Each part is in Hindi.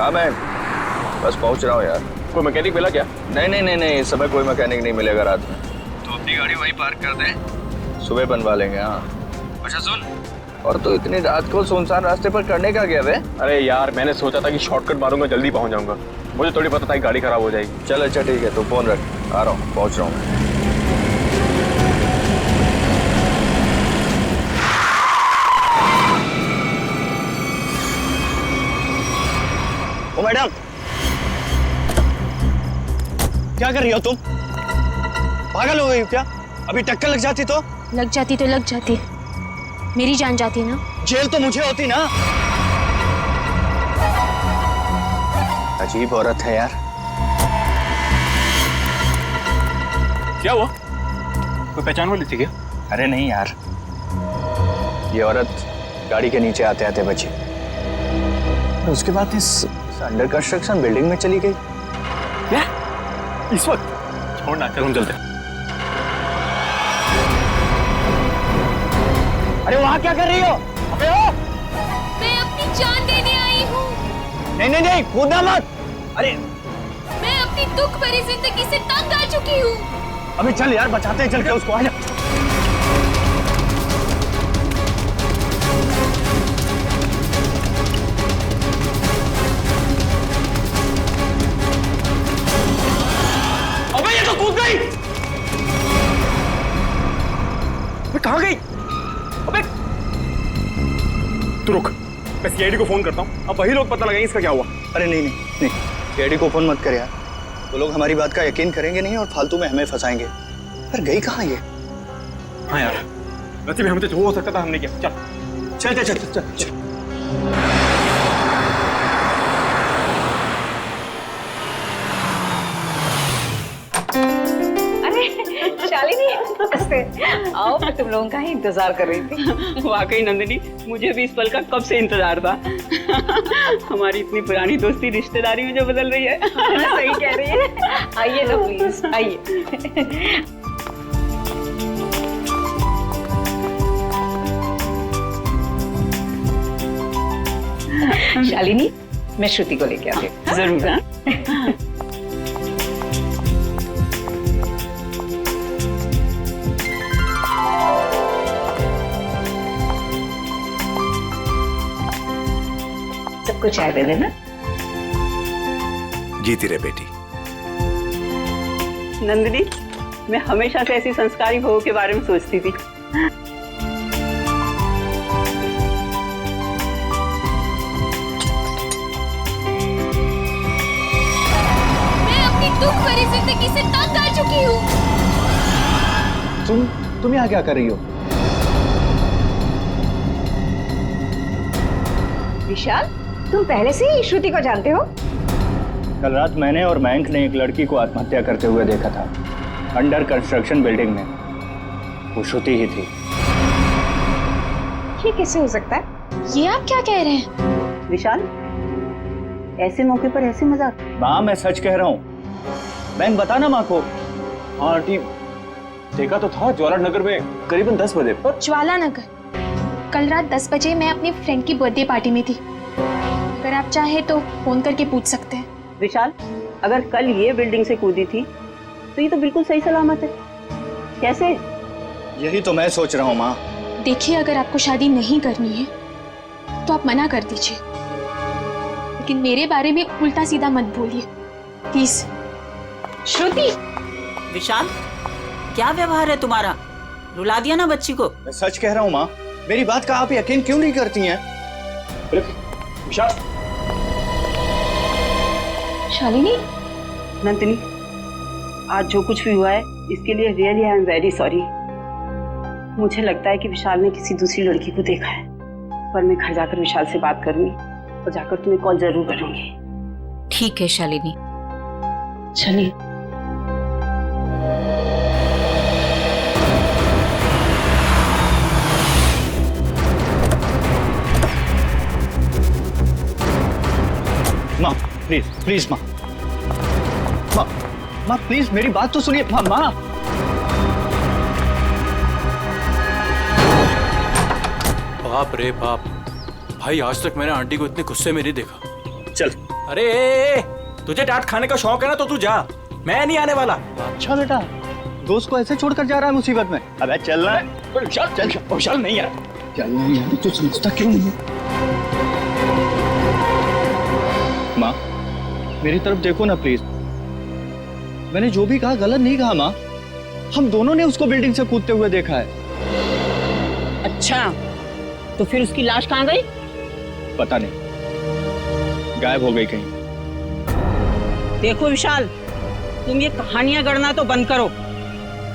हाँ मैं बस पहुंच रहा हूँ यार। कोई मैकेनिक मिला क्या? नहीं, इस समय कोई मैकेनिक नहीं मिलेगा रात में। तो अपनी गाड़ी वहीं पार्क कर दें, सुबह बनवा लेंगे। हाँ अच्छा सुन, और तो इतनी रात को सुनसान रास्ते पर करने का गया वे? अरे यार मैंने सोचा था कि शॉर्टकट मारूंगा, जल्दी पहुंच जाऊंगा। मुझे थोड़ी पता था कि गाड़ी खराब हो जाएगी। चल अच्छा ठीक है, तो फोन रख, आ रहा हूँ, पहुंच रहा हूँ मैं। ओ मैडम, क्या कर रही हो तुम? पागल हो गई हो क्या? अभी टक्कर लग जाती तो? लग जाती, मेरी जान जाती ना। जेल तो मुझे होती ना। अजीब औरत है यार। क्या हुआ? कोई पहचान वाली थी क्या? अरे नहीं यार, ये औरत गाड़ी के नीचे आते आते बची, और उसके बाद इस अंडर कंस्ट्रक्शन बिल्डिंग में चली गई। क्या? इस वक्त? छोड़ना, चल हम चलते हैं। अरे वहां क्या कर रही हो? अबे ओ! मैं अपनी जान देने आई हूँ। नहीं, कूदना मत। अरे मैं अपनी दुख भरी जिंदगी से तंग आ चुकी हूँ। अबे चल यार, बचाते हैं चल के उसको। आजा। अबे ये तो कूद गई। अबे कहाँ गई? अबे तू रुक, मैं सीआईडी को फोन करता हूँ। अब वही लोग पता लगाएंगे इसका क्या हुआ। अरे नहीं, सीआईडी को फोन मत कर यार, वो लोग हमारी बात का यकीन करेंगे नहीं और फालतू में हमें फंसाएंगे। पर गई कहाँ ये? हाँ यार, गलती में हमसे जो हो सकता था हमने किया। चल। अरे शालिनी, नमस्ते। आओ, मैं तुम लोगों का ही इंतजार कर रही थी। वाकई नंदिनी, मुझे भी इस पल का कब से इंतजार था। हमारी इतनी पुरानी दोस्ती रिश्तेदारी में जो बदल रही है। सही कह रही है। आइए ना प्लीज, आइए। शालिनी, मैं श्रुति को लेके आती हूँ। जरूर। हाँ? सबको चाय दे देना। जीती रहे बेटी। नंदिनी, मैं हमेशा से ऐसी संस्कारी बहू के बारे में सोचती थी। मैं अपनी दुख भरी जिंदगी से तंग आ चुकी हूँ। तुम यहाँ क्या कर रही हो? विशाल, तुम पहले से ही श्रुति को जानते हो? कल रात मैंने और मयंक ने एक लड़की को आत्महत्या करते हुए देखा था, अंडर कंस्ट्रक्शन बिल्डिंग में। वो श्रुति ही थी। ये कैसे हो सकता है? ये आप क्या कह रहे हैं? विशाल, ऐसे मौके पर ऐसे मजाक? माँ, मैं सच कह रहा हूँ। मयंक, बता ना माँ को। हाँ आंटी, देखा तो था ज्वाला नगर में करीबन 10 बजे। ज्वाला नगर? कल रात 10 बजे मैं अपनी फ्रेंड की बर्थडे पार्टी में थी। अगर आप चाहे तो फोन करके पूछ सकते हैं। विशाल, अगर कल ये बिल्डिंग से कूदी थी तो ये तो बिल्कुल सही सलामत है। कैसे? यही तो मैं सोच रहा हूँ माँ। देखिए, अगर आपको शादी नहीं करनी है तो आप मना कर दीजिए, लेकिन मेरे बारे में उल्टा सीधा मत बोलिए प्लीज। श्रुति! विशाल, क्या व्यवहार है तुम्हारा? रुला दिया ना बच्ची को। मैं सच कह रहा हूँ माँ, मेरी बात का आप यकीन क्यों नहीं करती हैं? विशाल। शालिनी, नंदिनी, आज जो कुछ भी हुआ है इसके लिए really I am very sorry. मुझे लगता है कि विशाल ने किसी दूसरी लड़की को देखा है, पर मैं घर जाकर विशाल से बात करूंगी और जाकर तुम्हें कॉल जरूर करूंगी। ठीक है शालिनी। चलिए। माँ प्लीज माँ, माँ प्लीज मेरी बात तो सुनिए। माँ बाप रे बाप, भाई आज तक मैंने आंटी को इतने गुस्से में नहीं देखा। चल अरे तुझे डांट खाने का शौक है ना तो तू जा, मैं नहीं आने वाला। अच्छा बेटा, दोस्त को ऐसे छोड़कर जा रहा है मुसीबत में। अबे चलना है। विशाल चल, विशाल नहीं यार, चलना है यार, तू समझता क्यों नहीं? माँ मेरी तरफ देखो ना प्लीज। मैंने जो भी कहा गलत नहीं कहा माँ। हम दोनों ने उसको बिल्डिंग से कूदते हुए देखा है। अच्छा, तो फिर उसकी लाश कहाँ गई? पता नहीं, गायब हो गई कहीं। देखो विशाल, तुम ये कहानियां गढ़ना तो बंद करो।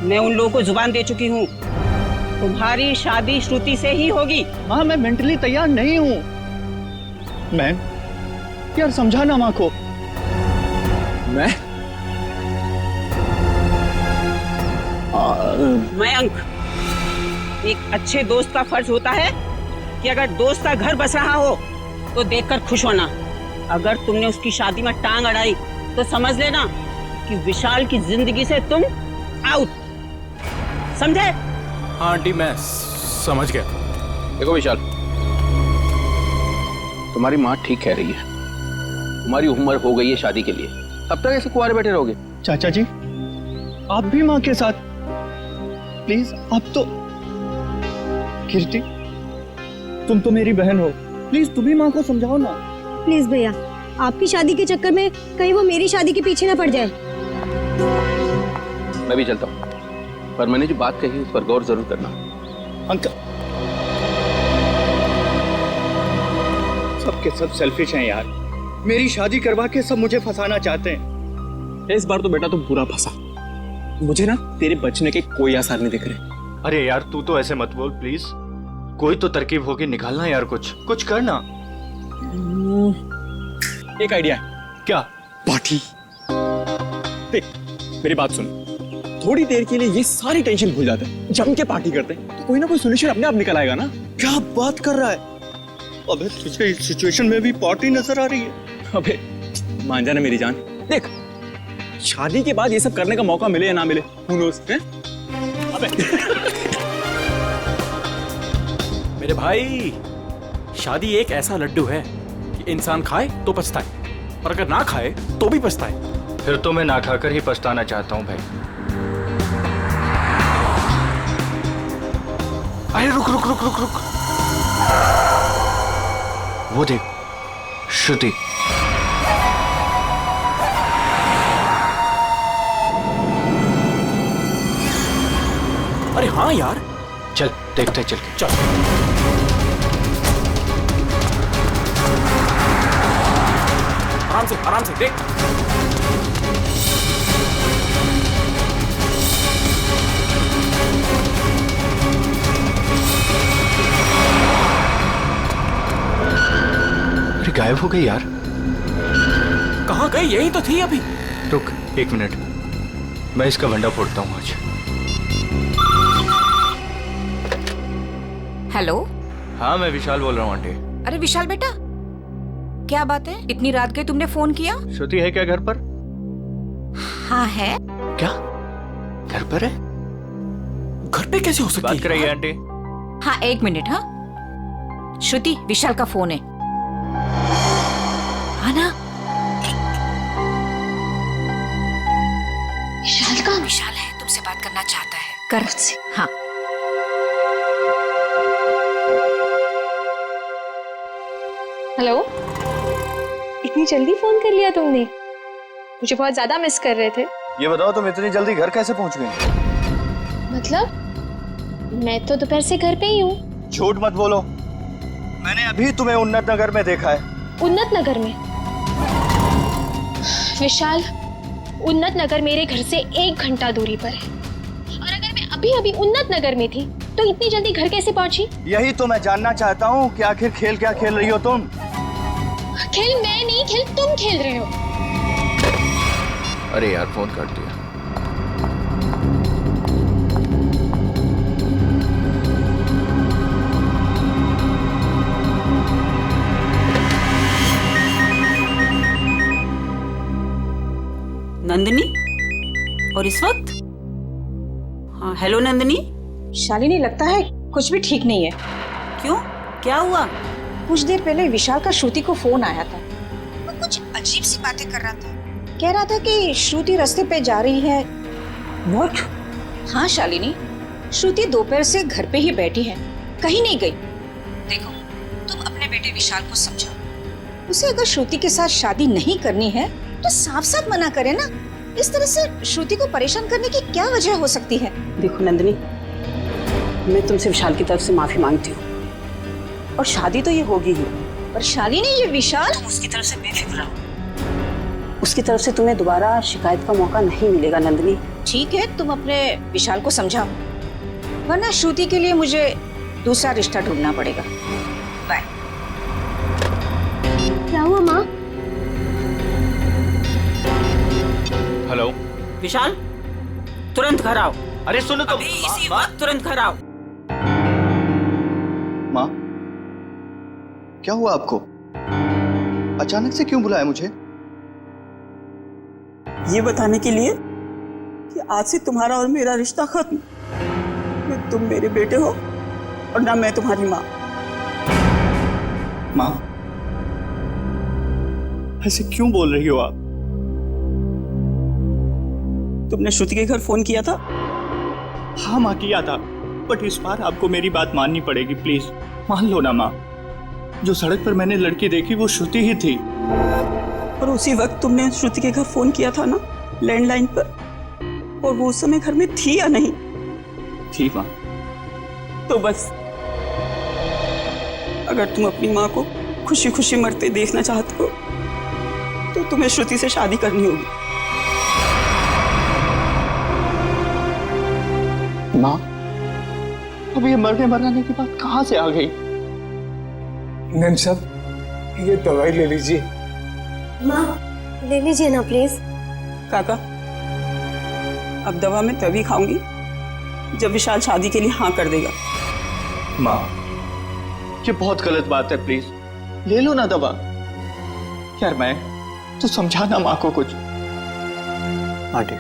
मैं उन लोगों को जुबान दे चुकी हूँ, तुम्हारी शादी श्रुति से ही होगी। माँ मैं मेंटली तैयार नहीं हूँ। मैं यार समझाना माँ को। मयंक, एक अच्छे दोस्त का फर्ज होता है कि अगर दोस्त का घर बस रहा हो तो देखकर खुश होना। अगर तुमने उसकी शादी में टांग अड़ाई तो समझ लेना कि विशाल की जिंदगी से तुम आउट। समझे? हाँ आंटी मैं समझ गया। देखो विशाल, तुम्हारी माँ ठीक कह रही है। तुम्हारी उम्र हो गई है शादी के लिए, तब तक ऐसे कुंवारे बैठे रहोगे? चाचा जी आप भी माँ के साथ प्लीज। आप तो कीर्ति, तुम तो मेरी बहन हो, प्लीज तुम भी माँ को समझाओ ना। प्लीज भैया, आपकी शादी के चक्कर में कहीं वो मेरी शादी के पीछे ना पड़ जाए। मैं भी चलता हूँ, पर मैंने जो बात कही उस पर गौर जरूर करना। अंकल सब के सब सेल्फिश हैं यार। मेरी शादी करवा के सब मुझे फंसाना चाहते हैं। इस बार तो बेटा तुम पूरा फंसा। मुझे ना तेरे बचने के कोई आसार नहीं दिख रहे। अरे यार तू तो ऐसे मत बोल प्लीज। कोई तो तरकीब होगी, निकालना यार, कुछ करना। एक आइडिया है। क्या? पार्टी। देख मेरी बात सुन, थोड़ी देर के लिए ये सारी टेंशन भूल जाते हैं, जम के पार्टी करते हैं तो कोई ना कोई सोल्यूशन अपने आप निकल आएगा ना। क्या बात कर रहा है? अबे तुझे इस सिचुएशन में भी पार्टी नजर आ रही है? अबे मान जाना मेरी जान, देख शादी के बाद ये सब करने का मौका मिले या ना मिले, who knows, हैं? अबे मेरे भाई, शादी एक ऐसा लड्डू है कि इंसान खाए तो पछताए और अगर ना खाए तो भी पछताए। फिर तो मैं ना खाकर ही पछताना चाहता हूँ भाई। अरे रुक रुक रुक रुक रुक, वो देख श्रुति। अरे हाँ यार, चल देखते चल के। चल आराम से देख। अरे गायब हो गई यार। कहाँ गई? यही तो थी अभी। रुक 1 मिनट, मैं इसका भंडा फोड़ता हूँ आज। हेलो। हाँ मैं विशाल बोल रहा हूँ आंटी। अरे विशाल बेटा, क्या बात है? इतनी रात गई तुमने फोन किया? श्रुति है क्या घर पर? हाँ है। क्या घर पर है? घर पे कैसे हो सकती बात कराइए आंटी। हाँ 1 मिनट। हाँ श्रुति, विशाल का फोन है। हाँ ना? विशाल है, तुमसे बात करना चाहता है। कर मुझसे। हाँ हेलो, इतनी जल्दी फोन कर लिया तुमने? मुझे बहुत ज्यादा मिस कर रहे थे। ये बताओ तुम इतनी जल्दी घर कैसे पहुंच गई? मतलब मैं तो दोपहर से घर पे ही हूँ। झूठ मत बोलो, मैंने अभी तुम्हें उन्नत नगर में देखा है। उन्नत नगर में? विशाल, उन्नत नगर मेरे घर से 1 घंटा दूरी पर है, और अगर मैं अभी अभी उन्नत नगर में थी तो इतनी जल्दी घर कैसे पहुंची? यही तो मैं जानना चाहता हूँ कि आखिर खेल क्या खेल रही हो तुम? खेल मैं नहीं, खेल तुम खेल रहे हो। अरे यार फोन कर दिया। नंदिनी, और इस वक्त? हाँ हेलो नंदिनी। शालिनी, लगता है कुछ भी ठीक नहीं है। क्यों, क्या हुआ? कुछ देर पहले विशाल का श्रुति को फोन आया था। वो कुछ अजीब सी बातें कर रहा था। कह रहा था कि श्रुति रास्ते पे जा रही है। व्हाट? हाँ शालिनी, श्रुति दोपहर से घर पे ही बैठी है, कहीं नहीं गई। देखो, तुम अपने बेटे विशाल को समझाओ। उसे अगर श्रुति के साथ शादी नहीं करनी है तो साफ साफ मना करे ना। इस तरह से श्रुति को परेशान करने की क्या वजह हो सकती है? देखो नंदिनी, मैं तुमसे विशाल की तरफ से माफी मांगती हूँ, और शादी तो ये होगी ही। पर शालिनी, ये विशाल, उसकी तरफ से बेफिक्र रहो। उसकी तरफ से तुम्हें दोबारा शिकायत का मौका नहीं मिलेगा नंदिनी। ठीक है, तुम अपने विशाल को समझाओ, वरना श्रुति के लिए मुझे दूसरा रिश्ता ढूंढना पड़ेगा। बाय। क्या हुआ माँ? हेलो विशाल, तुरंत घर आओ। अरे सुनो तो अभी इसी वक्त तुरंत घर आओ। माँ, क्या हुआ आपको? अचानक से क्यों बुलाया मुझे? ये बताने के लिए कि आज से तुम्हारा और मेरा रिश्ता खत्म। न तुम मेरे बेटे हो और ना मैं तुम्हारी माँ। माँ, ऐसे क्यों बोल रही हो आप? तुमने श्रुति के घर फोन किया था? हाँ माँ, किया था, बट इस बार आपको मेरी बात माननी पड़ेगी, प्लीज मान लो ना माँ। जो सड़क पर मैंने लड़की देखी वो श्रुति ही थी। और उसी वक्त तुमने श्रुति के घर फोन किया था ना, लैंडलाइन पर, और वो उस समय घर में थी या नहीं? थी माँ। तो बस, अगर तुम अपनी माँ को खुशी खुशी मरते देखना चाहते हो तो तुम्हें श्रुति से शादी करनी होगी। माँ, अब ये मरने मराने की बात कहाँ से आ गई? नंद साहब, ये दवाई ले लीजिए। माँ, ले लीजिए ना प्लीज। काका, अब दवा मैं तभी खाऊंगी जब विशाल शादी के लिए हाँ कर देगा। माँ, ये बहुत गलत बात है, प्लीज ले लो ना दवा। यार मैं तो समझाना माँ को कुछ। आंटी,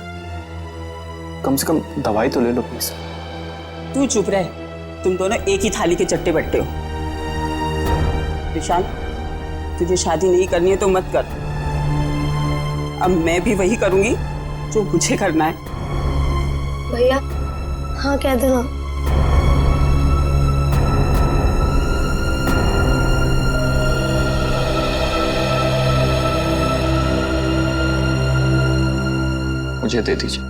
कम से कम दवाई तो ले लो प्लीज। तू चुप रह, तुम दोनों एक ही थाली के चट्टे बट्टे हो। विशाल, तुझे शादी नहीं करनी है तो मत कर। अब मैं भी वही करूंगी जो मुझे करना है। भैया, हाँ कह दो ना। मुझे दे दीजिए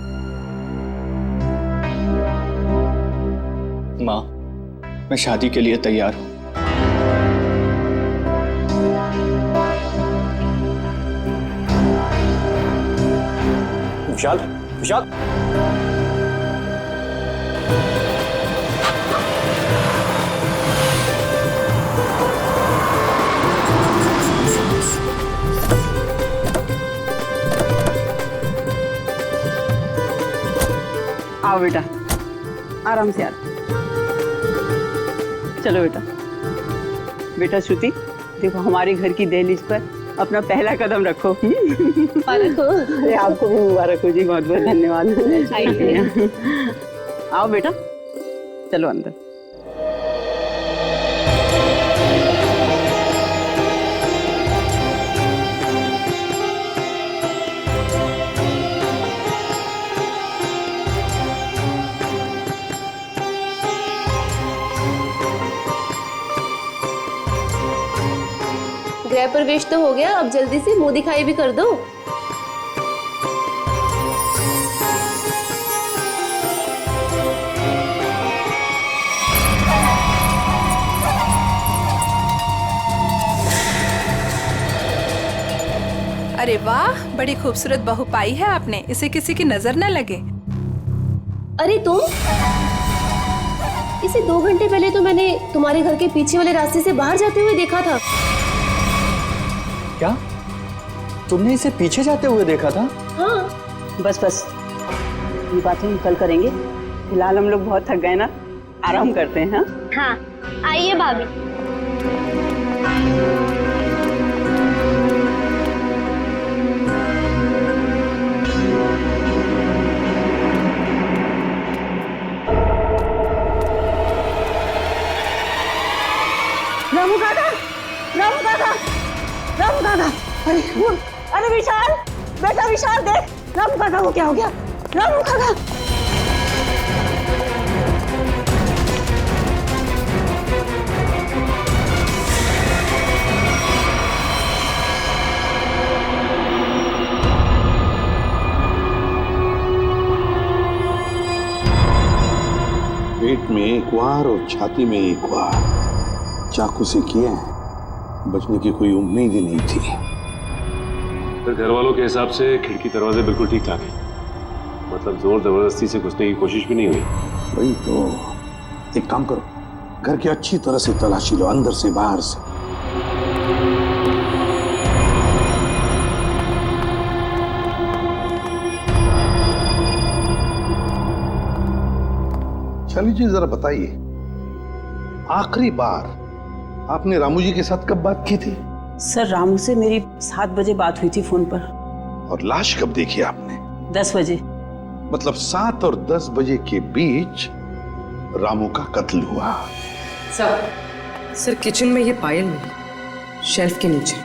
माँ, मैं शादी के लिए तैयार हूँ। विशाल, विशाल, आओ बेटा, आराम से आ। चलो बेटा। बेटा श्रुति, देखो हमारे घर की दहलीज पर अपना पहला कदम रखो। मुबारक हो। अरे आपको भी मुबारक हो जी, बहुत बहुत धन्यवाद। आओ बेटा, चलो अंदर। गृह प्रवेश तो हो गया, अब जल्दी से मुंह दिखाई भी कर दो। अरे वाह, बड़ी खूबसूरत बहू पाई है आपने, इसे किसी की नजर न लगे। अरे तुम, इसे 2 घंटे पहले तो मैंने तुम्हारे घर के पीछे वाले रास्ते से बाहर जाते हुए देखा था। क्या तुमने इसे पीछे जाते हुए देखा था? हाँ। बस बस, ये बातें हम कल करेंगे। फिलहाल हम लोग बहुत थक गए ना, आराम करते हैं। हाँ, आइए भाभी। रामू दादा, रामू दादा, रामू दादा, अरे वो विशाल, बेटा विशाल देख, रामू काका को क्या हो गया? रामू काका। पेट में एक वार और छाती में एक वार चाकू से किए हैं। बचने की कोई उम्मीद ही नहीं थी। फिर घर वालों के हिसाब से खिड़की दरवाजे बिल्कुल ठीक ठाक है, मतलब जोर जबरदस्ती से घुसने की कोशिश भी नहीं हुई। वही तो, एक काम करो, घर की अच्छी तरह से तलाशी लो, अंदर से बाहर से। शाली जी जरा बताइए, आखिरी बार आपने रामू जी के साथ कब बात की थी? सर रामू से मेरी 7 बजे बात हुई थी फोन पर। और लाश कब देखी आपने? 10 बजे। मतलब 7 और 10 बजे के बीच रामू का कत्ल हुआ। सर किचन में ये पायल मिली, शेल्फ के नीचे।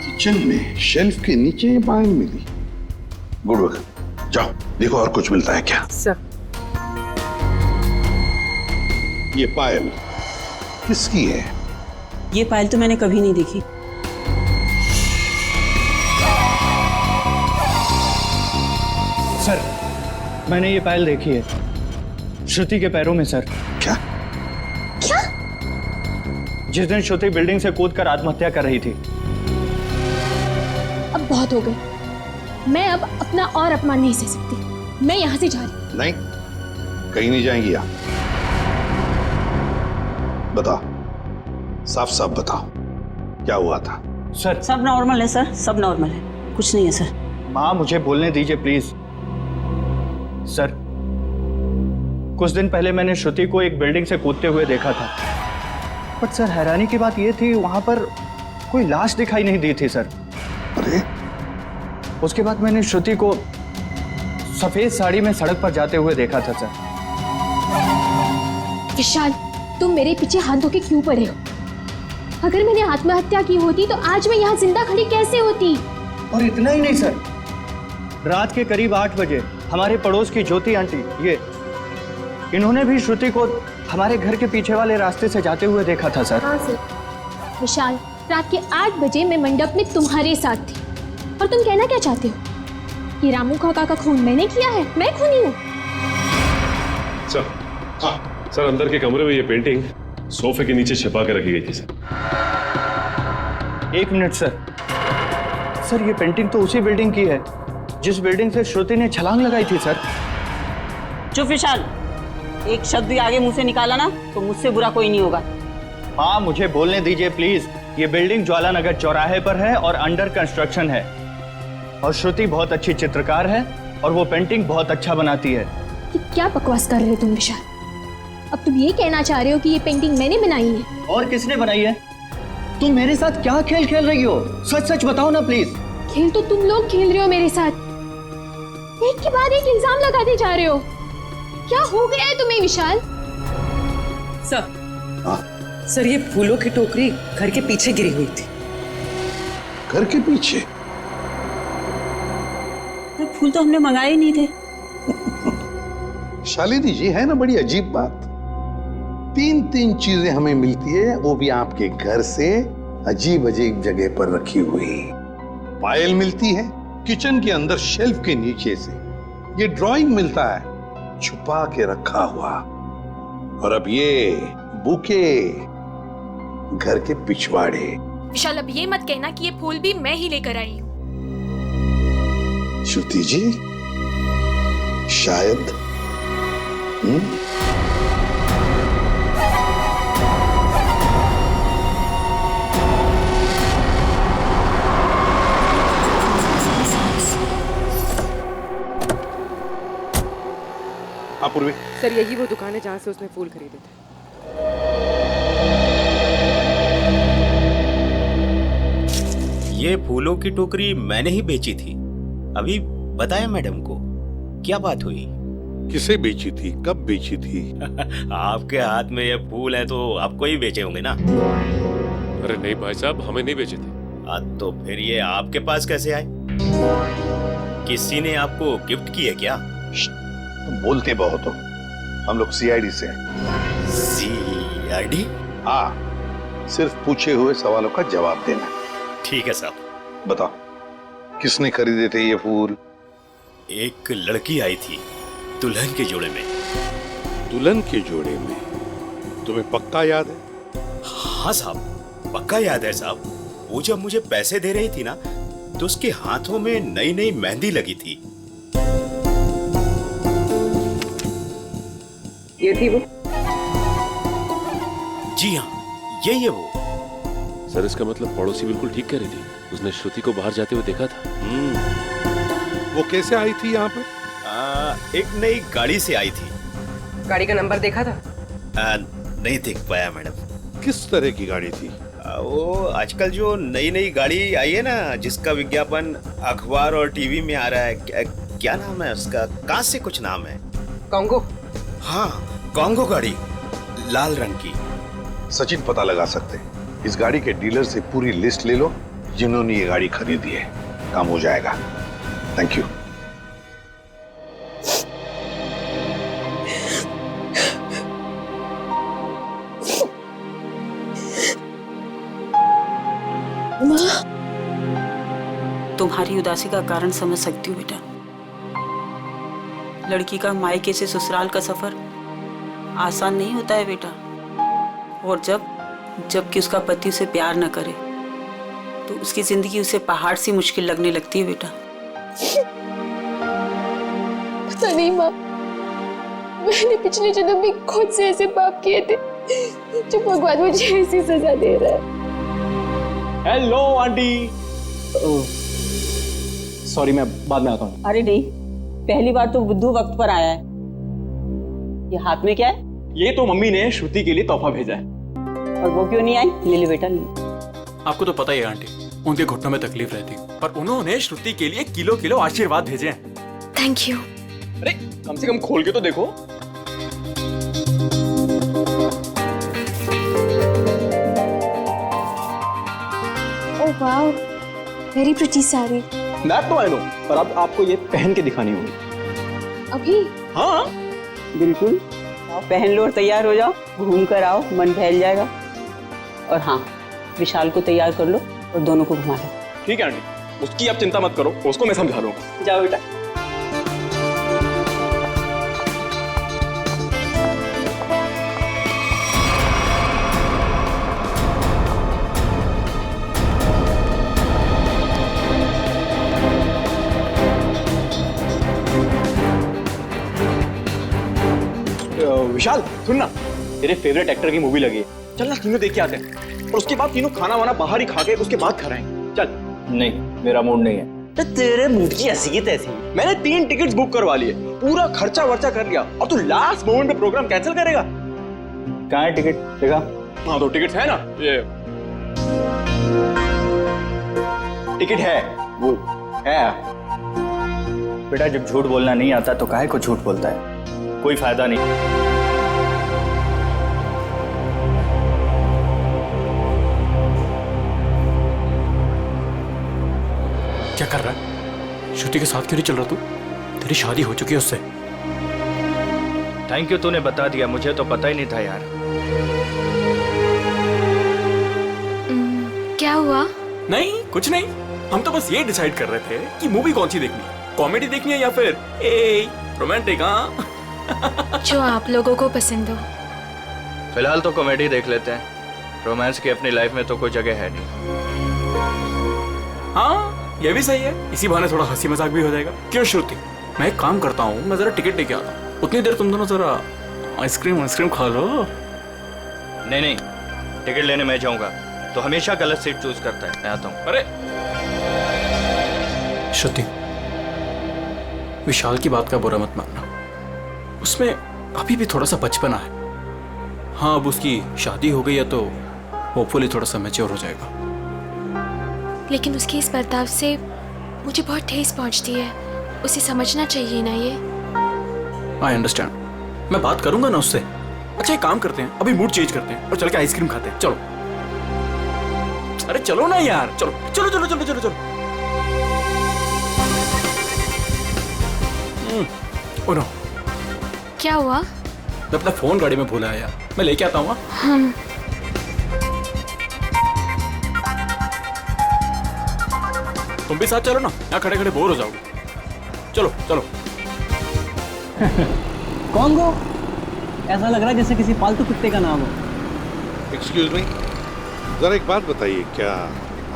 किचन में शेल्फ के नीचे ये पायल मिली? गुड वर्क, जाओ देखो और कुछ मिलता है क्या। सर ये पायल किसकी है? ये पायल तो मैंने कभी नहीं देखी। सर मैंने ये पायल देखी है, श्रुति के पैरों में सर। क्या? क्या? जिस दिन श्रुति बिल्डिंग से कूदकर आत्महत्या कर रही थी। अब बहुत हो गए, मैं अब अपना और अपमान नहीं सह सकती। मैं यहाँ से जा रही। नहीं, कहीं नहीं जाएंगी आप। बताओ, साफ साफ बताओ, क्या हुआ था? सर सब नॉर्मल है सर, सब नॉर्मल है, कुछ नहीं है सर। माँ मुझे बोलने दीजिए प्लीज। सर कुछ दिन पहले मैंने श्रुति को एक बिल्डिंग से कूदते हुए देखा था, बट सर हैरानी की बात यह थी वहां पर कोई लाश दिखाई नहीं दी थी सर। अरे उसके बाद मैंने श्रुति को सफेद साड़ी में सड़क पर जाते हुए देखा था सर। विशाल, तुम मेरे पीछे हाथ धो के क्यों पड़े हो? अगर मैंने आत्महत्या की होती तो आज मैं यहाँ जिंदा खड़ी कैसे होती? और इतना ही नहीं सर, रात के करीब 8 बजे हमारे पड़ोस की ज्योति आंटी, इन्होंने भी श्रुति को हमारे घर के पीछे वाले रास्ते से जाते हुए देखा था सर। हाँ सर। विशाल, रात के 8 बजे मैं मंडप में तुम्हारे साथ थी, और तुम कहना क्या चाहते हो कि रामू काका का खून मैंने किया है? मैं खूनी हूँ? सर अंदर के कमरे में ये पेंटिंग सोफे के नीचे छिपा के रखी गई थी सर। 1 minute sir. सर ये पेंटिंग तो उसी बिल्डिंग की है जिस बिल्डिंग से श्रुति ने छलांग लगाई थी सर। चुप विशाल, एक शब्द भी आगे मुंह से निकाला ना तो मुझसे बुरा कोई नहीं होगा। हाँ मुझे बोलने दीजिए प्लीज। ये बिल्डिंग ज्वाला नगर चौराहे पर है और अंडर कंस्ट्रक्शन है, और श्रुति बहुत अच्छी चित्रकार है और वो पेंटिंग बहुत अच्छा बनाती है। कि क्या बकवास कर रहे हो तुम विशाल? अब तुम ये कहना चाह रहे हो कि ये पेंटिंग मैंने बनाई है? और किसने बनाई है? तुम मेरे साथ क्या खेल खेल रही हो? सच सच बताओ ना प्लीज। खेल तो तुम लोग खेल रहे हो मेरे साथ, एक के बाद एक इल्जाम लगाते जा रहे हो। क्या हो गया है तुम्हें विशाल? सर ये फूलों की टोकरी घर के पीछे गिरी हुई थी। घर के पीछे? फूल तो हमने मंगाए ही नहीं थे। शालिनी जी, है ना बड़ी अजीब बात, 3 चीजें हमें मिलती है, वो भी आपके घर से अजीब अजीब जगह पर रखी हुई। पायल मिलती है किचन के अंदर शेल्फ के नीचे से, ये ड्राइंग मिलता है छुपा के रखा हुआ, और अब ये बुके घर के पिछवाड़े। विशाल अब ये मत कहना कि ये फूल भी मैं ही लेकर आई हूँ। श्रुति जी शायद पूर्वी। सर यही वो दुकान है जहाँ से उसने फूल खरीदे थे। ये फूलों की टोकरी मैंने ही बेची थी, अभी बताया मैडम को। क्या बात हुई? किसे बेची थी, कब बेची थी? आपके हाथ में ये फूल है तो आपको ही बेचे होंगे ना। अरे नहीं भाई साहब, हमें नहीं बेचे थे। तो फिर ये आपके पास कैसे आए? किसी ने आपको गिफ्ट की है क्या? तुम बोलते बहुत हो। हम लोग सीआईडी से हैं। सीआईडी? हाँ, सिर्फ पूछे हुए सवालों का जवाब देना। ठीक है साहब। बताओ, किसने खरीदे थे ये फूल? एक लड़की आई थी दुल्हन के जोड़े में। दुल्हन के जोड़े में? तुम्हें पक्का याद है? हाँ साहब, पक्का याद है साहब। वो जब मुझे पैसे दे रही थी ना, तो उसके हाथों में नई नई मेहंदी लगी थी। ये थी वो? जी हाँ, यही है वो। सर, इसका मतलब पड़ोसी बिल्कुल ठीक कह रही थी। उसने श्रुति को बाहर जाते हुए देखा था। वो कैसे आई थी यहाँ पर? एक नई गाड़ी से आई थी। गाड़ी का नंबर देखा था? नहीं देख पाया मैडम। किस तरह की गाड़ी थी? वो आजकल जो नई नई गाड़ी आई है ना, जिसका विज्ञापन अखबार और टीवी में आ रहा है, क्या नाम है उसका? कहाँ से कुछ नाम है। कॉन्गो? हाँ, कॉन्गो गाड़ी, लाल रंग की। सचिन पता लगा सकते हैं। इस गाड़ी के डीलर से पूरी लिस्ट ले लो जिन्होंने ये गाड़ी खरीदी है। काम हो जाएगा। Thank you. तुम्हारी उदासी का कारण समझ सकती हूँ बेटा। लड़की का मायके से ससुराल का सफर आसान नहीं होता है बेटा। और जबकि उसका पति उसे प्यार न करे, तो उसकी जिंदगी उसे पहाड़ सी मुश्किल लगने लगती है बेटा। पता नहीं माँ, मैंने पिछले जन्म में खुद से ऐसे पाप किए थे जो भगवान मुझे ऐसी सजा दे रहा है। Hello aunty. सॉरी, मैं बाद में आता हूँ। अरे नहीं, पहली बार तो बुद्धू वक्त पर आया है। ये हाथ में क्या है? ये तो मम्मी ने श्रुति के लिए तोहफा भेजा है। और वो क्यों नहीं आई? ले ले बेटा, ले। आपको तो पता ही है आंटी, उनके घुटनों में तकलीफ रहती, पर उन्होंने श्रुति के लिए किलो किलो आशीर्वाद भेजे हैं। Thank you. अरे कम से कम खोल के तो देखो। Oh wow, very pretty sari. That तो आई नो, पर अब आपको ये पहन के दिखानी होगी। अभी? हाँ बिल्कुल, आओ पहन लो और तैयार हो जाओ। घूम कर आओ, मन बहल जाएगा। और हाँ, विशाल को तैयार कर लो और दोनों को घुमा लो। ठीक है आंटी, उसकी आप चिंता मत करो, उसको मैं समझा लूंगा। जाओ बेटा। विशाल सुन ना, तेरे फेवरेट एक्टर की मूवी लगी है, चल ना तीनों देख के आते हैं। और उसके बाद तीनों खाना वाना बाहर ही खा के उसके बाद कराएंगे। चल। नहीं, मेरा मूड नहीं है। तो तेरे मूड की हसीयत ऐसी। मैंने 3 टिकट्स बुक करवा लिए, पूरा खर्चा वर्चा कर लिया, और तू लास्ट मोमेंट पे प्रोग्राम कैंसिल करेगा? कहाँ है टिकट? देखा? हाँ तो टिकट है ना, ये टिकट है, वो है। बेटा, जब झूठ बोलना नहीं आता तो काहे को झूठ बोलता है? कोई फायदा नहीं। क्या कर रहा है? श्रुति के साथ क्यों नहीं चल रहा तू? तेरी शादी हो चुकी है उससे। थैंक यू, तूने बता दिया, मुझे तो पता ही नहीं था यार। क्या हुआ? नहीं कुछ नहीं, हम तो बस ये डिसाइड कर रहे थे कि मूवी कौन सी देखनी है, कॉमेडी देखनी है या फिर रोमांटिक। हाँ जो आप लोगों को पसंद हो। फिलहाल तो कॉमेडी देख लेते हैं, रोमांस की अपनी लाइफ में तो कोई जगह है नहीं। हाँ ये भी सही है, इसी बहाने थोड़ा हंसी मजाक भी हो जाएगा। क्यों श्रुति, मैं एक काम करता हूँ, मैं जरा टिकट लेके आता हूँ, उतनी देर तुम दोनों जरा आइसक्रीम खा लो। नहीं नहीं, टिकट लेने मैं जाऊंगा तो हमेशा गलत सीट चूज करता है। मैं आता हूँ। अरे श्रुति, विशाल की बात का बुरा मत मानना, उसमें अभी भी थोड़ा सा बचपना है। हाँ अब उसकी शादी हो गई है तो होपफुली थोड़ा सा मैच्योर हो जाएगा। लेकिन उसके इस बर्ताव से मुझे बहुत ठेस पहुंचती है, उसे समझना चाहिए ना ये। आई अंडरस्टैंड, मैं बात करूंगा ना उससे। अच्छा एक काम करते हैं, अभी मूड चेंज करते हैं और चल के आइसक्रीम खाते हैं। चलो। अरे चलो ना यार, चलो चलो चलो चलो चलो चलो। ओ नो, क्या हुआ? मैं अपना फोन गाड़ी में भूला है यार, मैं लेके आता हूँ। तुम भी साथ चलो ना, यहाँ खड़े खड़े बोर हो जाओगे। चलो चलो। कॉन्गो, ऐसा लग रहा है जैसे किसी पालतू कुत्ते का नाम हो। एक्सक्यूज मी, जरा एक बात बताइए, क्या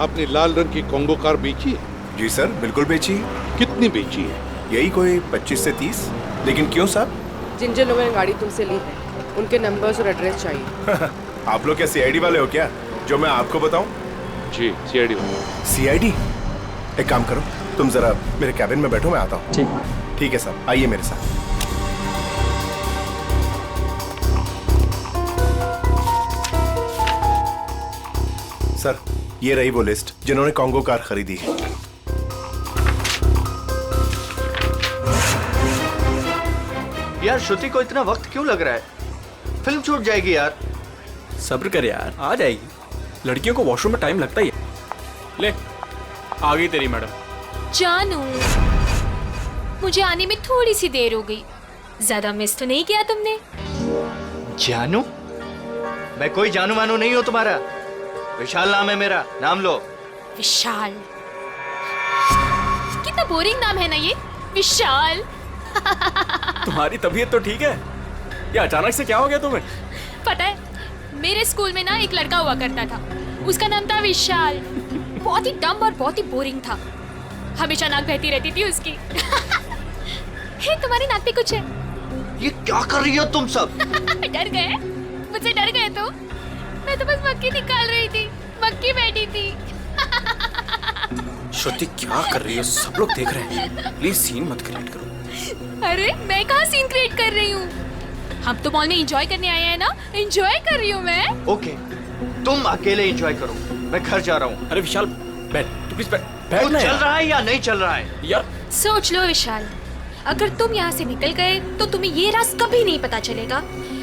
आपने लाल रंग की कॉन्गो कार बेची है? जी सर, बिल्कुल बेची। कितनी बेची है? यही कोई 25 से 30। लेकिन क्यों साहब? जिन जिन लोगों ने गाड़ी तुमसे ली है उनके नंबर्स और एड्रेस चाहिए। आप लोग क्या सीआईडी वाले हो क्या, जो मैं आपको बताऊं? जी सीआईडी वाले। सीआईडी? एक काम करो, तुम जरा मेरे कैबिन में बैठो, मैं आता हूँ। ठीक है साहब, आइए मेरे साथ। सर, ये रही वो लिस्ट जिन्होंने कॉन्गो कार खरीदी है। यार श्रुति को इतना वक्त क्यों लग रहा है? फिल्म छूट जाएगी यार। सब्र कर यार, आ जाएगी। लड़कियों को वॉशरूम में टाइम लगता ही है। ले, आ गई तेरी मैडम। जानू, मुझे आने में थोड़ी सी देर हो गई। ज्यादा मिस तो नहीं किया तुमने? जानू? मैं कोई जानू मानू नहीं हूँ तुम्हारा। विशाल नाम है मेरा, नाम लो। विशाल? कितना बोरिंग नाम है ना ये, विशाल। तुम्हारी तबीयत तो ठीक है? ये अचानक से क्या हो गया तुम्हें? पता है, मेरे स्कूल में ना एक लड़का हुआ करता था, उसका नाम था विशाल। बहुत ही डम और बहुत ही बोरिंग था, हमेशा नाक बहती रहती थी उसकी। हे, तुम्हारी नाक पे कुछ है? ये क्या कर रही हो तुम सब? डर गए? मुझसे डर गए तो? मैं तो बस मक्खी निकाल रही थी, मक्खी बैठी थी। श्रुति क्या कर रही है, सब लोग देख रहे हैं। प्लीज सीन मत क्रिएट करो। अरे मैं कहाँ सीन क्रिएट कर रही हूँ? हम तो मॉल में एंजॉय करने आए हैं ना, एंजॉय कर रही हूँ मैं। ओके, तुम अकेले एंजॉय करो, मैं घर जा रहा हूँ। अरे विशाल बैठ, तू प्लीज बैठ। चल रहा है या नहीं चल रहा है यार? सोच लो विशाल, अगर तुम यहाँ से निकल गए तो तुम्हें ये राज कभी नहीं पता चलेगा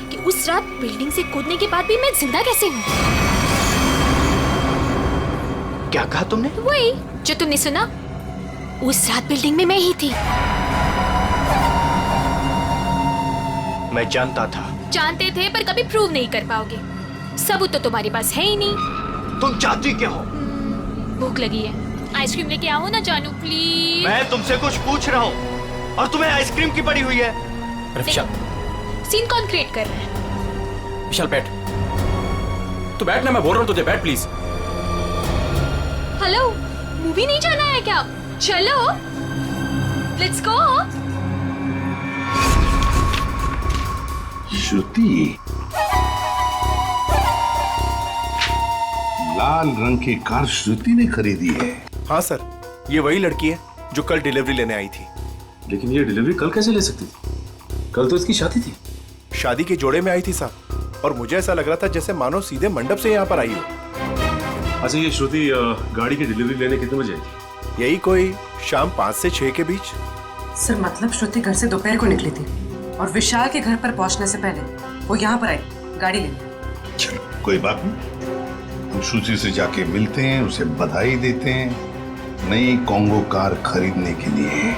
कि उस रात बिल्डिंग से कूदने के बाद भी मैं जिंदा कैसे हूँ। क्या कहा तुमने? वही जो तुमने सुना, उस रात बिल्डिंग में मैं ही थी। मैं जानता था। जानते थे पर कभी प्रूव नहीं कर पाओगे, सबूत तो तुम्हारे पास है ही नहीं। तुम चाहती क्या हो? भूख लगी है, आइसक्रीम लेके आओ ना जानू प्लीज। मैं तुमसे कुछ पूछ रहा हूँ और तुम्हें आइसक्रीम की पड़ी हुई है। अरे विशाल, सीन कौन क्रिएट कर रहा है? विशाल बैठ, तू बैठ ना, मैं बोल रहा हूँ तुझे, बैठ प्लीज। हेलो, मूवी नहीं जाना है क्या? चलो, लेट्स गो। श्रुति, लाल रंग की कार श्रुति ने खरीदी है? हाँ सर, ये वही लड़की है जो कल डिलीवरी लेने आई थी। लेकिन ये डिलीवरी कल कैसे ले सकती थी? कल तो इसकी शादी थी। शादी के जोड़े में आई थी साहब, और मुझे ऐसा लग रहा था जैसे मानो सीधे मंडप से यहाँ पर आई हो। अच्छा, ये श्रुति गाड़ी की डिलीवरी लेने कितने बजे आई थी? यही कोई शाम 5 से 6 के बीच। सर मतलब श्रुति घर से दोपहर को निकली थी और विशाल के घर पर पहुंचने से पहले वो यहाँ पर आई गाड़ी लेने। चलो कोई बात नहीं, हम श्रुति से जाके मिलते हैं, उसे बधाई देते हैं नई कॉन्गो कार खरीदने के लिए।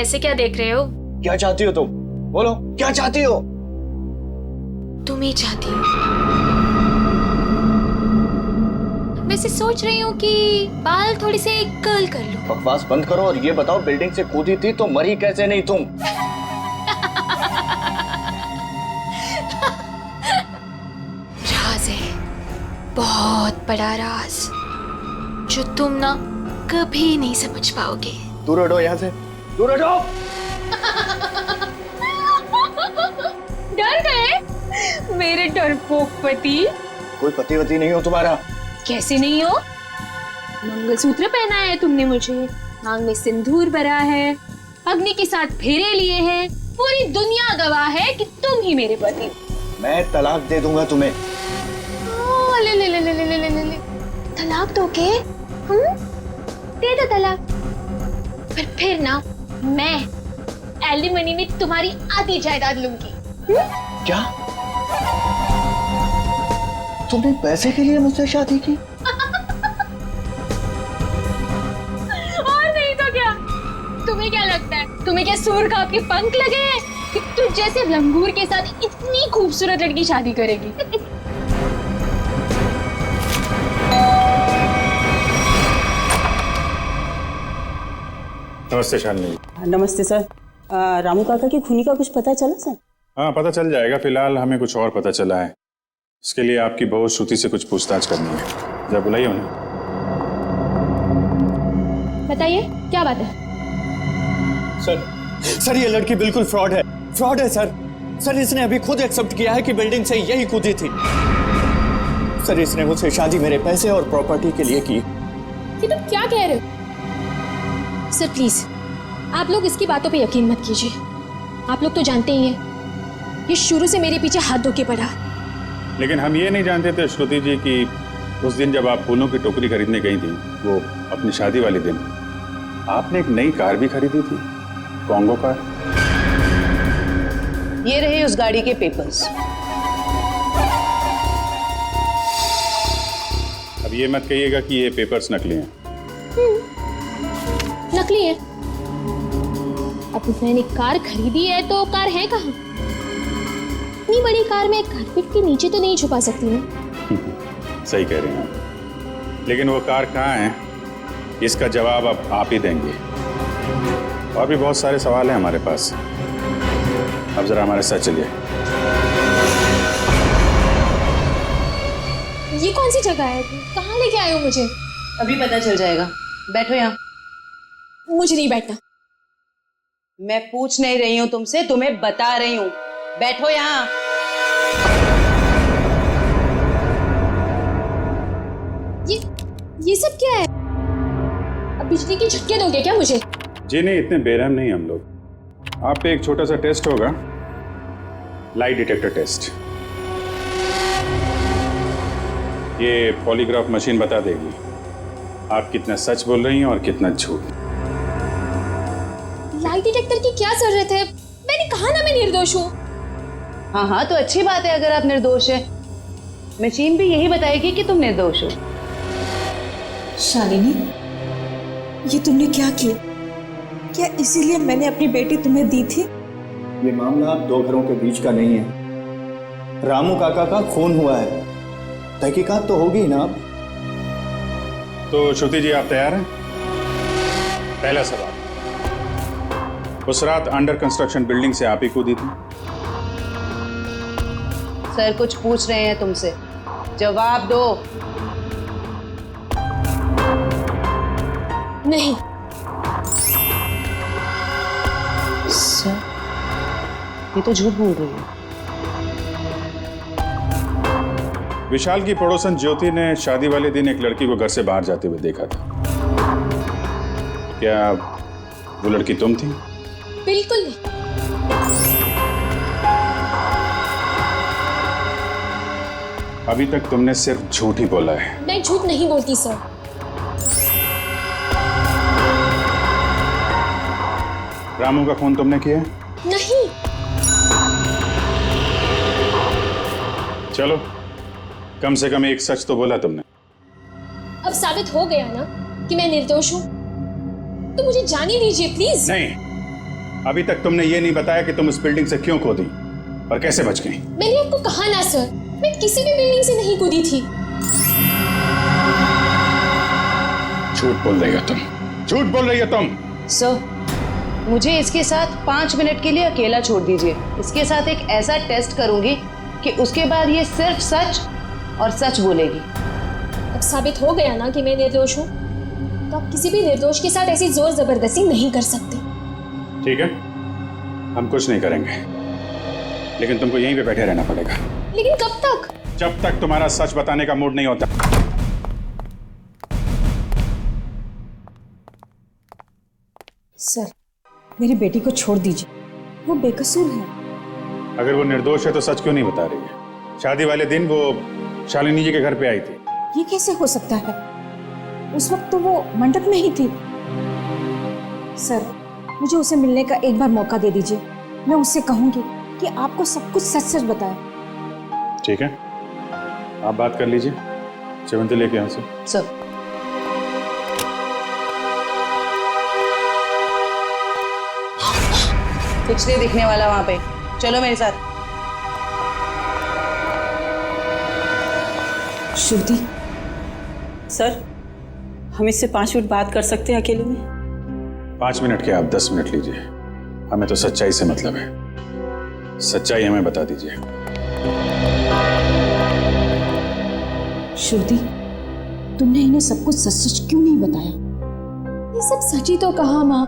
ऐसे क्या देख रहे हो? क्या चाहती हो तुम? बोलो, क्या चाहती हो? तुम ही चाहती हो। वैसे सोच रही हूँ कि बाल थोड़ी से कर्ल कर लूं। बकवास बंद करो और ये बताओ, बिल्डिंग से कूदी थी तो मरी कैसे नहीं तुम? राज है, बहुत बड़ा राज, जो तुम ना कभी नहीं समझ पाओगे। दूर हटो यहाँ से, दूर हटो। डर गए मेरे डरपोक पति? कोई पति वती नहीं हो तुम्हारा। कैसे नहीं हो? मंगलसूत्र पहना है तुमने मुझे, मांग में सिंदूर भरा है, अग्नि के साथ फेरे लिए हैं, पूरी दुनिया गवाह है कि तुम ही मेरे पति। मैं तलाक दे दूंगा तुम्हें। ले ले ले ले ले ले ले ले। तलाक दोगे? दे दो तलाक। पर फिर ना मैं एलिमनी में तुम्हारी आधी जायदाद लूंगी। क्या? तुमने पैसे के लिए मुझसे शादी की? और नहीं तो क्या? तुम्हें क्या लगता है, तुम्हें क्या सूर का आपके पंख लगे हैं कि तुझ जैसे लंगूर के साथ इतनी खूबसूरत लड़की शादी करेगी? नमस्ते शालिनी। नमस्ते सर। रामू काका की खूनी का कुछ पता चला सर? हाँ, पता चल जाएगा। फिलहाल हमें कुछ और पता चला है। इसके लिए आपकी बहू श्रुति से कुछ पूछताछ करनी है। जब बुलाइए उन्हें। बताइए क्या बात है? सर ये लड़की बिल्कुल फ्रॉड है सर। सर इसने अभी खुद एक्सेप्ट किया है कि बिल्डिंग से यही कूदी थी। सर इसने मुझसे शादी मेरे पैसे और प्रॉपर्टी के लिए की। ये तुम क्या कह रहे हो? सर प्लीज आप लोग इसकी बातों पे यकीन मत कीजिए। आप लोग तो जानते ही हैं ये शुरू से मेरे पीछे हाथ धो के पड़ा। लेकिन हम ये नहीं जानते थे श्रुति जी कि उस दिन जब आप फूलों की टोकरी खरीदने गई थी, वो अपनी शादी वाले दिन, आपने एक नई कार भी खरीदी थी, कॉन्गो कार। ये रहे उस गाड़ी के पेपर्स। अब ये मत कहिएगा कि ये पेपर्स नकली हैं। नकली है? अब मैंने कार खरीदी है तो कार है कहाँ? इतनी बड़ी कार में कारपेट के नीचे तो नहीं छुपा सकती ना। सही कह रहे हैं आप। लेकिन वो कार कहाँ है, इसका जवाब अब आप ही देंगे। और भी बहुत सारे सवाल हैं हमारे पास। अब जरा हमारे साथ चलिए। ये कौन सी जगह है? कहाँ लेके आए हो मुझे? अभी पता चल जाएगा। बैठो यहाँ। मुझे नहीं बैठना। मैं पूछ नहीं रही हूँ तुमसे, तुम्हें बता रही हूँ। बैठो यहाँ। ये सब क्या है? अब बिजली के झटके दोगे क्या मुझे? जी नहीं, इतने बेरहम नहीं हम लोग। आप पे एक छोटा सा टेस्ट होगा, लाइट डिटेक्टर टेस्ट। ये पॉलीग्राफ मशीन बता देगी आप कितना सच बोल रही हैं और कितना झूठ। लाइट डिटेक्टर की क्या जरूरत है? मैंने कहा ना मैं निर्दोष हूँ। हाँ तो अच्छी बात है अगर आप निर्दोष है। मशीन भी यही बताएगी कि तुम निर्दोष हो। शालिनी, ये तुमने क्या किया? क्या इसीलिए मैंने अपनी बेटी तुम्हें दी थी? ये मामला दो घरों के बीच का नहीं है। रामू काका का खून हुआ है, तहकीकात तो होगी ना। तो श्रुति जी आप तैयार हैं? पहला सवाल, उस रात अंडर कंस्ट्रक्शन बिल्डिंग से आप ही कूदी थी? सर कुछ पूछ रहे हैं तुमसे, जवाब दो। नहीं। सर ये तो झूठ बोल रही है। विशाल की पड़ोसन ज्योति ने शादी वाले दिन एक लड़की को घर से बाहर जाते हुए देखा था। क्या वो लड़की तुम थी? बिल्कुल नहीं। अभी तक तुमने सिर्फ झूठ ही बोला है। मैं झूठ नहीं बोलती सर। रामू का खून तुमने किया? नहीं। चलो, कम से कम एक सच तो बोला तुमने। अब साबित हो गया ना कि मैं निर्दोष हूँ, तो मुझे जाने दीजिए प्लीज। नहीं, अभी तक तुमने ये नहीं बताया कि तुम उस बिल्डिंग से क्यों कूदी और कैसे बच गई। मैंने आपको कहा ना सर, मैं किसी भी बिल्डिंग से नहीं कूदी थी। झूठ बोल रही हो तुम, झूठ बोल रही हो तुम। सर मुझे इसके साथ 5 मिनट के लिए अकेला छोड़ दीजिए। इसके साथ एक ऐसा टेस्ट करूंगी कि उसके बाद ये सिर्फ सच और सच बोलेगी। अब साबित हो गया ना कि मैं निर्दोष हूँ, तो आप किसी भी निर्दोष के साथ ऐसी जोर जबरदस्ती नहीं कर सकते। ठीक है, हम कुछ नहीं करेंगे, लेकिन तुमको यहीं पे बैठे रहना पड़ेगा। लेकिन कब तक? जब तक तुम्हारा सच बताने का मूड नहीं होता। सर मेरी बेटी को छोड़ दीजिए, वो बेकसूर है। अगर वो निर्दोष है तो सच क्यों नहीं बता रही है? शादी वाले दिन वो शालिनी जी के घर पे आई थी। ये कैसे हो सकता है? उस वक्त तो वो मंडप में ही थी। सर मुझे उसे मिलने का एक बार मौका दे दीजिए। मैं उससे कहूंगी कि आपको सब कुछ सच सच बताए। ठीक है, आप बात कर लीजिए। सेवंती लेके यहाँ से। सर कुछ नहीं दिखने वाला वहां पे, चलो मेरे साथ। श्रुति सर, हम इससे 5 मिनट बात कर सकते हैं अकेले में? 5 मिनट के आप 10 मिनट लीजिए, हमें तो सच्चाई से मतलब है। सच्चाई हमें बता दीजिए। श्रुति, तुमने इन्हें सब कुछ सच सच क्यों नहीं बताया? ये सब सच ही तो कहा माँ।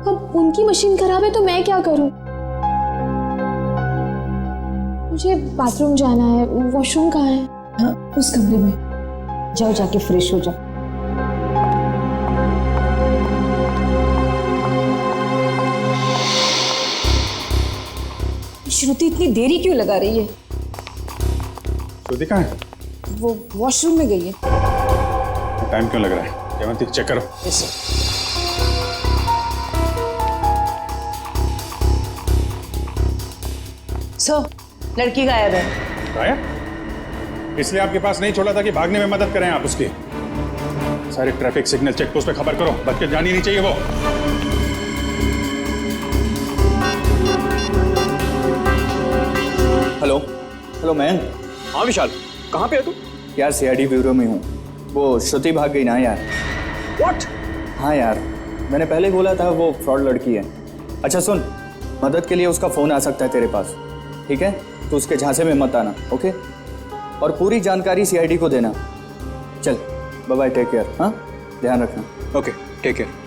अब उनकी मशीन खराब है तो मैं क्या करूं? मुझे बाथरूम जाना है। वॉशरूम कहाँ है? हाँ, उस कमरे में जाओ, जाके फ्रेश हो जाओ। श्रुति इतनी देरी क्यों लगा रही है? श्रुति कहाँ है? वो वॉशरूम में गई है। टाइम क्यों लग रहा है? सेवंती चेक करो। यस सर, लड़की गायब है। गायब? इसलिए आपके पास नहीं छोड़ा था कि भागने में मदद करें आप उसकी। सारे ट्रैफिक सिग्नल चेक पोस्ट पे खबर करो, बच के जानी नहीं चाहिए वो। Hello hello man. हाँ विशाल, कहाँ पे है तू? यार सीआईडी ब्यूरो में हूँ। वो श्रुति भाग गई ना यार। व्हाट? हाँ यार, मैंने पहले बोला था वो फ्रॉड लड़की है। अच्छा सुन, मदद के लिए उसका फ़ोन आ सकता है तेरे पास, ठीक है? तो उसके झांसे में मत आना, ओके? और पूरी जानकारी सीआईडी को देना। चल बाय बाय, टेक केयर। हाँ, ध्यान रखना। Okay, take care.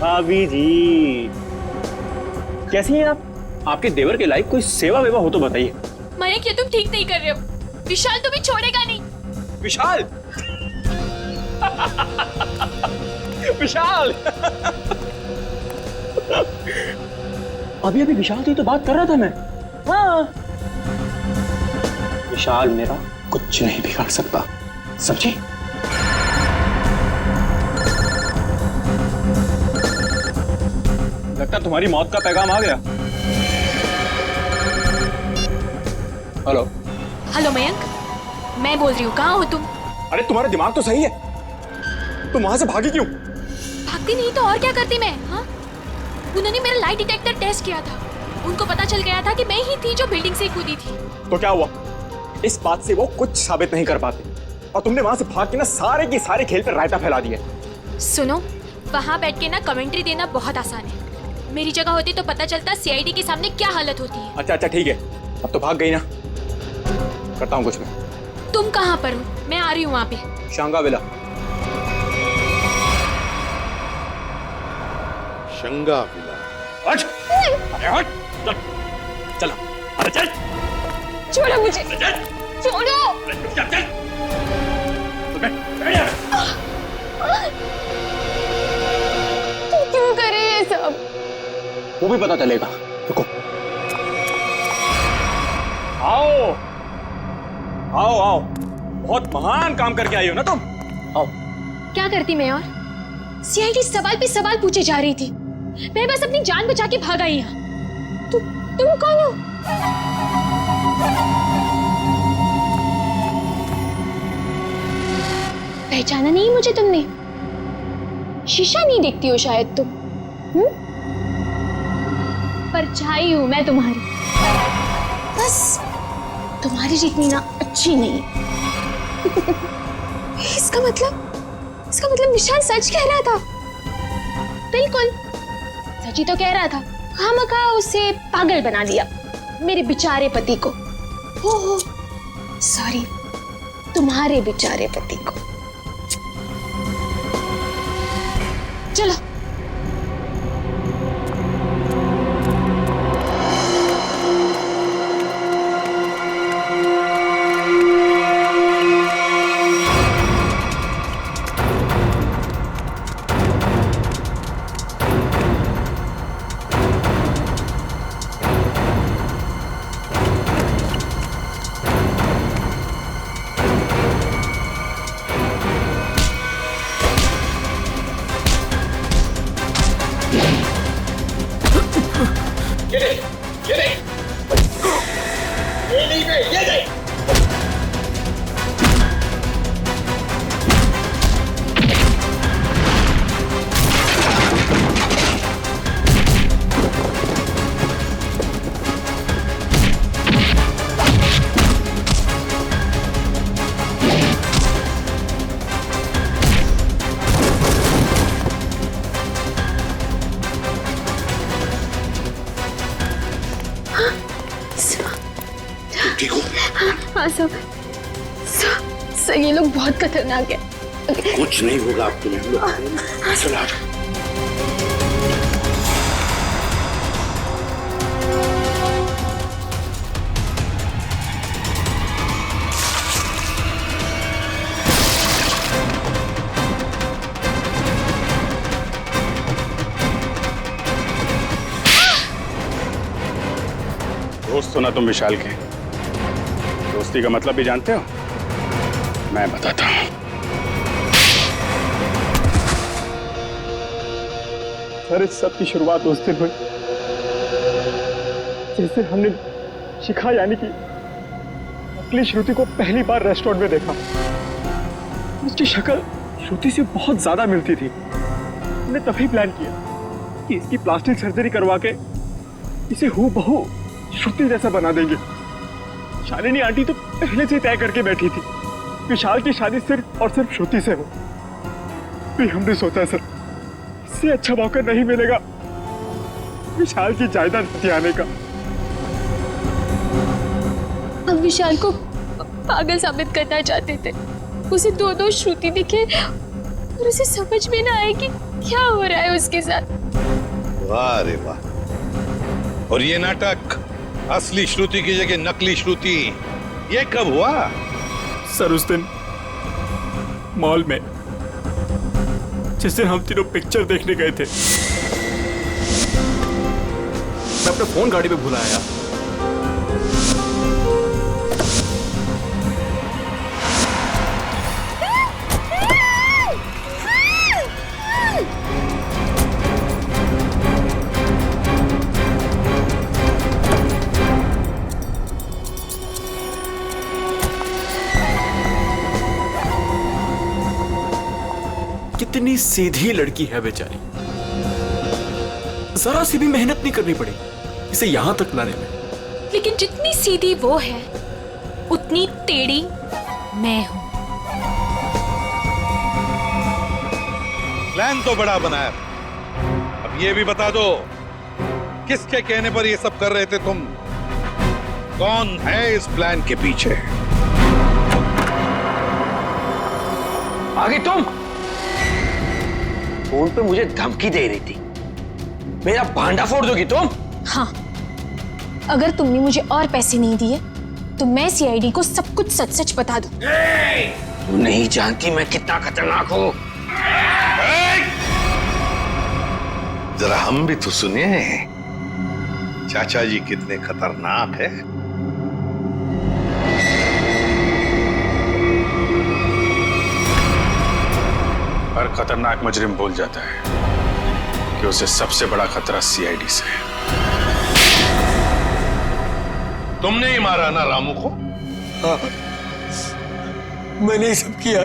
भाभी जी कैसी हैं आप? आपके देवर के लायक कोई सेवा वेवा हो तो बताइए। मयंक, ये तुम ठीक नहीं कर रहे हो। विशाल तुम्हें छोड़ेगा नहीं। विशाल विशाल अभी अभी विशाल से तो बात कर रहा था मैं। हाँ, विशाल मेरा कुछ नहीं बिगाड़ सकता, समझे? लगता तुम्हारी मौत का पैगाम आ गया। हेलो हेलो मयंक, मैं बोल रही हूँ, कहाँ हो तुम? अरे तुम्हारा दिमाग तो सही है, तुम वहां से भागी क्यों? भागती नहीं तो और क्या करती मैं? हाँ, उन्होंने मेरा लाइट डिटेक्टर टेस्ट किया था। उनको पता चल गया था कि मैं ही थी जो बिल्डिंग से कूदी थी। तो क्या हुआ? इस बात से वो कुछ साबित नहीं कर पाते और तुमने वहां से भाग के ना सारे के सारे खेल पर रायता फैला दिया। सुनो, वहां बैठ के ना कमेंट्री देना बहुत आसान है। मेरी जगह होती तो पता चलता सीआईडी के सामने क्या हालत होती है। अच्छा अच्छा ठीक है, अब तो भाग गई ना, करता हूँ कुछ मैं। तुम कहाँ पर हो? मैं आ रही हूँ वहाँ पे। शांगा विला। शंगा विला। हट! अरे हट! चल, चल, अरे चल! छोड़ो मुझे! छोड़ो! चल, चल! तू क्यों करे ये सब? वो भी पता चलेगा, रुको। आओ आओ आओ, बहुत महान काम करके आई हो ना तुम। आओ। क्या करती मैं? और सीआईडी सवाल पे सवाल पूछे जा रही थी, मैं बस अपनी जान बचा के भाग आई यहाँ। तुम कौन हो? पहचाना नहीं मुझे तुमने? शीशा नहीं देखती हो शायद तुम? परछाई हूं मैं तुम्हारी, बस तुम्हारी जितनी ना अच्छी नहीं। इसका मतलब विशाल सच कह रहा था। बिल्कुल सच ही तो कह रहा था। खामखा उसे पागल बना दिया, मेरे बेचारे पति को। हो सॉरी, तुम्हारे बेचारे पति को। चलो। सर ये लोग बहुत खतरनाक है। कुछ नहीं होगा आप तुम्हें। चलो आ जाओ। दोस्त हो ना तुम विशाल के? दोस्ती का मतलब भी जानते हो? मैं बताता हूं। सर इस सब की शुरुआत उस दिन हुई जैसे हमने शिखा यानी कि नकली श्रुति को पहली बार रेस्टोरेंट में देखा। उसकी शक्ल श्रुति से बहुत ज्यादा मिलती थी। हमने तभी प्लान किया कि इसकी प्लास्टिक सर्जरी करवा के इसे हूबहू श्रुति जैसा बना देंगे। शालिनी आंटी तो पहले से तय करके बैठी थी विशाल की शादी सिर्फ और सिर्फ श्रुति से हो। फिर हमने सोचा सर इससे अच्छा मौका नहीं मिलेगा विशाल की जायदाद हथियाने का। हम विशाल को पागल साबित करना चाहते थे। उसे दो श्रुति दिखे और उसे समझ में ना आए कि क्या हो रहा है उसके साथ। वाह रे वाह। और ये नाटक असली श्रुति की जगह नकली श्रुति, ये कब हुआ? सर उस दिन मॉल में जिस दिन हम तीनों पिक्चर देखने गए थे। मैं अपना फोन गाड़ी पे भूला आया। कितनी सीधी लड़की है बेचारी, जरा सी भी मेहनत नहीं करनी पड़ी इसे यहां तक लाने में। लेकिन जितनी सीधी वो है उतनी टेढ़ी मैं हूं। प्लान तो बड़ा बनाया, अब ये भी बता दो किसके कहने पर ये सब कर रहे थे तुम? कौन है इस प्लान के पीछे? आगे तुम फोन पे मुझे धमकी दे रही थी, मेरा भांडा फोड़ दोगी तुम? हाँ, अगर तुमने मुझे और पैसे नहीं दिए तो मैं सीआईडी को सब कुछ सच सच बता दूं। तू नहीं जानती मैं कितना खतरनाक हूं। जरा हम भी तो सुनिए चाचा जी कितने खतरनाक है। हर खतरनाक मुजरिम भूल जाता है कि उसे सबसे बड़ा खतरा सीआईडी से है। तुमने ही मारा ना रामू को? हाँ, मैंने ही सब किया।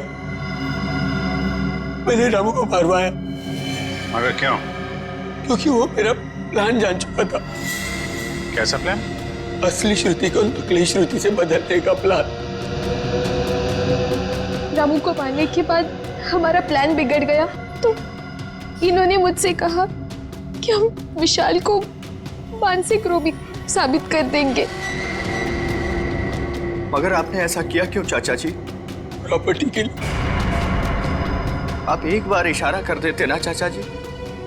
मैंने रामू को मारवाया। मगर क्यों? क्योंकि वो मेरा प्लान जान चुका था। कैसा प्लान? असली श्रुति को नकली श्रुति से बदलने का प्लान। रामू को मारने के बाद हमारा प्लान बिगड़ गया तो इन्होंने मुझसे कहा कि हम विशाल को मानसिक रोगी साबित कर देंगे। मगर आपने ऐसा किया क्यों चाचा जी? प्रॉपर्टी के लिए। आप एक बार इशारा कर देते ना चाचा जी,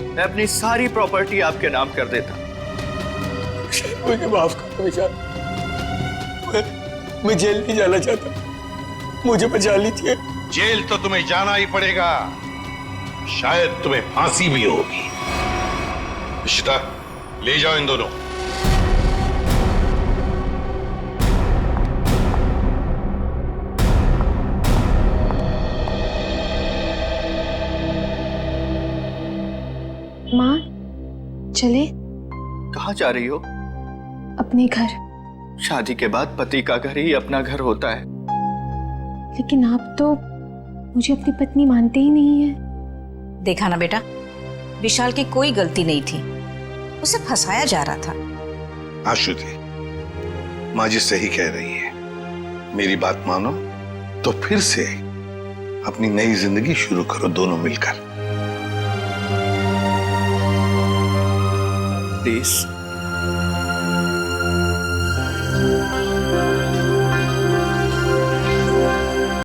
मैं अपनी सारी प्रॉपर्टी आपके नाम कर देता। मुझे माफ करो विशाल, मैं जेल नहीं जाना चाहता, मुझे बचा लीजिए। जेल तो तुम्हें जाना ही पड़ेगा, शायद तुम्हें फांसी भी होगी। इशिता, ले जाओ इन दोनों। माँ चले? कहाँ जा रही हो? अपने घर। शादी के बाद पति का घर ही अपना घर होता है। लेकिन आप तो मुझे अपनी पत्नी मानते ही नहीं है। देखा ना बेटा, विशाल की कोई गलती नहीं थी, उसे फंसाया जा रहा था। हाँ श्रुति, माँ जी सही कह रही है। मेरी बात मानो तो फिर से अपनी नई जिंदगी शुरू करो दोनों मिलकर। प्लीज